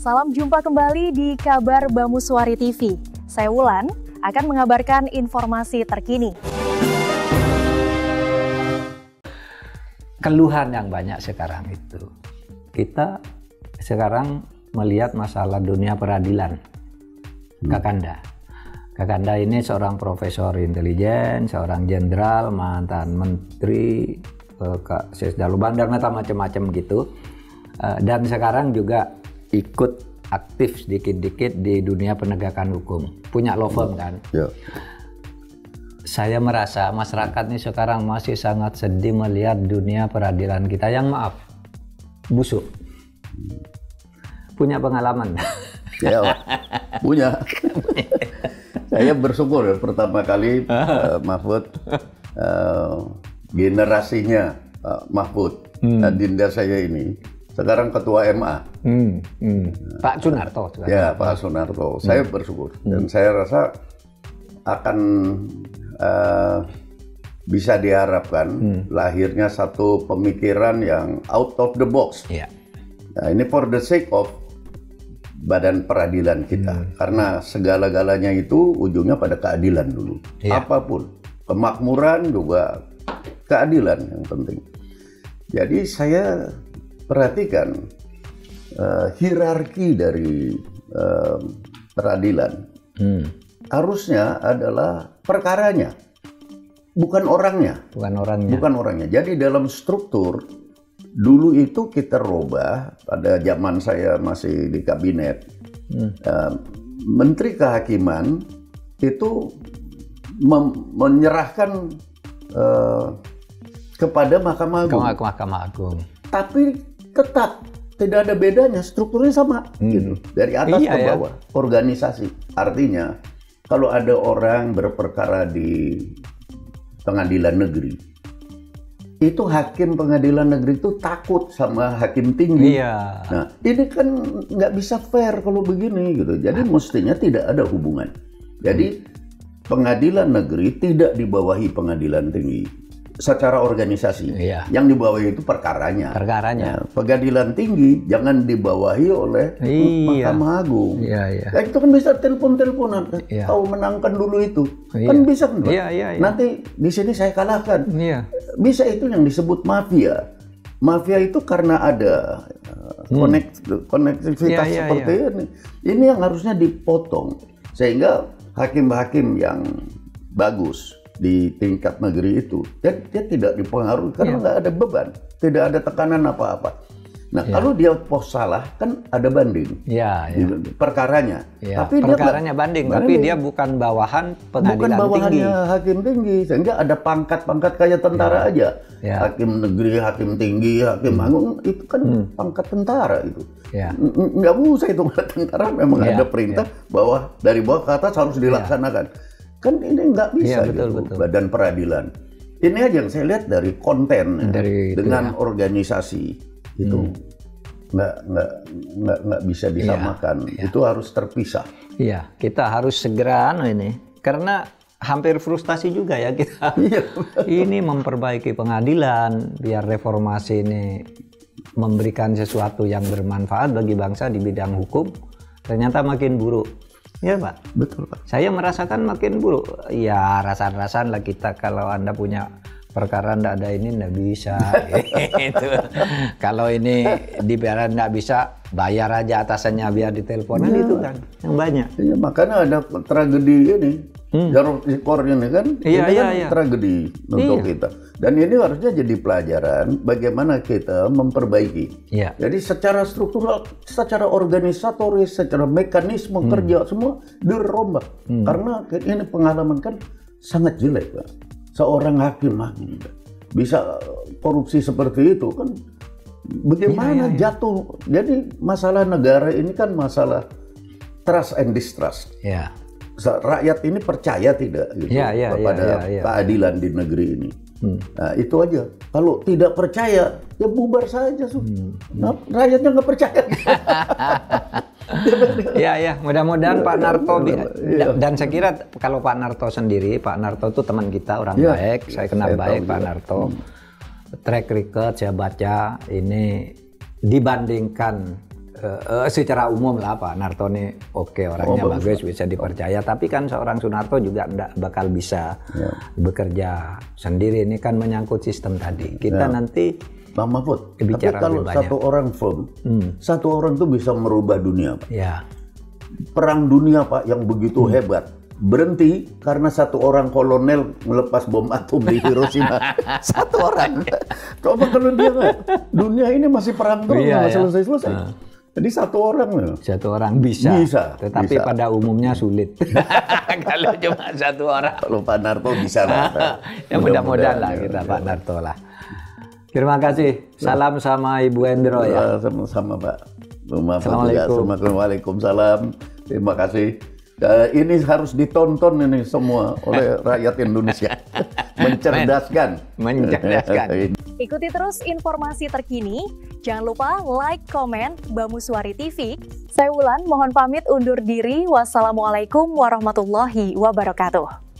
Salam jumpa kembali di Kabar Bamuswari TV. Saya Wulan akan mengabarkan informasi terkini. Keluhan yang banyak sekarang itu, kita sekarang melihat masalah dunia peradilan. Kakanda ini seorang profesor intelijen, seorang jenderal, mantan menteri, Sesdalu Bandar, macam-macam gitu. Dan sekarang juga ikut aktif sedikit-sedikit di dunia penegakan hukum. Punya law firm kan? Ya. Saya merasa masyarakat ini sekarang masih sangat sedih melihat dunia peradilan kita yang maaf, busuk. Punya pengalaman? Ya, punya. Saya bersyukur ya, pertama kali Mahfud, generasinya Mahfud, adinda saya ini sekarang ketua MA. Pak Sunarto. Ya, Pak Sunarto. Saya bersyukur dan saya rasa akan bisa diharapkan lahirnya satu pemikiran yang out of the box. Ya. Nah, ini for the sake of badan peradilan kita, karena segala-galanya itu ujungnya pada keadilan dulu. Ya. Apapun, kemakmuran juga keadilan yang penting. Jadi saya perhatikan hierarki dari peradilan. Harusnya adalah perkaranya, bukan orangnya. Bukan orangnya. Jadi dalam struktur dulu itu kita robah pada zaman saya masih di kabinet. Menteri Kehakiman itu menyerahkan kepada Mahkamah Agung. Tapi tetap tidak ada bedanya, strukturnya sama gitu, dari atas ke bawah. Organisasi, artinya kalau ada orang berperkara di pengadilan negeri, itu hakim pengadilan negeri itu takut sama hakim tinggi. Nah, ini kan nggak bisa fair kalau begini gitu. Jadi mestinya tidak ada hubungan. Jadi pengadilan negeri tidak dibawahi pengadilan tinggi secara organisasi. Yang dibawahi itu perkaranya. Nah, pengadilan tinggi jangan dibawahi oleh Mahkamah Agung. Nah, itu kan bisa telepon-teleponan. Kau menangkan dulu itu. Kan bisa kan? Nanti di sini saya kalahkan. Bisa, itu yang disebut mafia. Mafia itu karena ada konektivitas seperti ini. Ini yang harusnya dipotong. Sehingga hakim-hakim yang bagus di tingkat negeri itu, dia tidak dipengaruhi karena nggak ada beban, tidak ada tekanan apa-apa. Nah, kalau dia pos salah kan ada banding, perkaranya. Tapi perkaranya banding, tapi dia bukan bawahan pengadilan tinggi. Bukan bawahannya hakim tinggi, sehingga ada pangkat-pangkat kayak tentara aja. Hakim negeri, hakim tinggi, hakim agung, itu kan pangkat tentara itu. Nggak usah itu tentara, memang ada perintah bahwa dari bawah ke atas harus dilaksanakan. Kan ini nggak bisa betul. Badan peradilan. Ini aja yang saya lihat dari konten dengan organisasi itu nggak bisa disamakan. Itu harus terpisah. Iya, kita harus segera ini karena hampir frustasi juga ya kita. Ini memperbaiki pengadilan biar reformasi ini memberikan sesuatu yang bermanfaat bagi bangsa di bidang hukum, ternyata makin buruk. Ya Pak, betul Pak. Saya merasakan makin buruk. Ya rasan-rasan lah kita, kalau Anda punya perkara ndak ada ini ndak bisa. Gitu. Kalau ini dibayar ndak bisa, bayar aja atasannya biar ditelepon. Itu kan yang banyak. Iya, makanya ada tragedi ini. Jarod Sikor ini kan, tragedi untuk kita. Dan ini harusnya jadi pelajaran bagaimana kita memperbaiki. Jadi secara struktural, secara organisatoris, secara mekanisme kerja semua dirombak. Karena ini pengalaman kan sangat jelek Pak. Seorang hakim bisa korupsi seperti itu kan, bagaimana jatuh. Jadi masalah negara ini kan masalah trust and distrust. Rakyat ini percaya tidak gitu kepada keadilan di negeri ini. Nah, itu aja. Kalau tidak percaya, ya bubar saja. Nah, rakyatnya nggak percaya. Mudah-mudahan Pak Narto dan saya kira kalau Pak Narto sendiri, Pak Narto itu teman kita, orang baik. Saya kenal baik Pak Narto. Track record saya baca ini dibandingkan secara umum lah Pak Narto nih oke, orangnya bagus, bisa dipercaya. Tapi kan seorang Sunarto juga tidak bakal bisa bekerja sendiri. Ini kan menyangkut sistem tadi. Kita nanti Bang Mahfud, bicara tapi kalau satu orang firm, satu orang tuh bisa merubah dunia Pak. Ya. Perang dunia Pak yang begitu hebat berhenti karena satu orang kolonel melepas bom atom di Hiroshima. Satu orang. Coba kalau dia nggak, dunia ini masih perang terus, nggak selesai-selesai. Jadi satu orang bisa. Tetapi bisa. pada umumnya sulit. Kalau cuma satu orang. Kalau Pak Narto bisa lah. Ya mudah-mudahan lah kita Pak Narto lah. Terima kasih. Salam sama Ibu Endro ya. Sama-sama Pak. Assalamualaikum. Waalaikumsalam. Terima kasih. Ini harus ditonton ini semua oleh rakyat Indonesia. Mencerdaskan. Ikuti terus informasi terkini. Jangan lupa like, komen, Bamuswari TV. Saya Wulan, mohon pamit undur diri. Wassalamualaikum warahmatullahi wabarakatuh.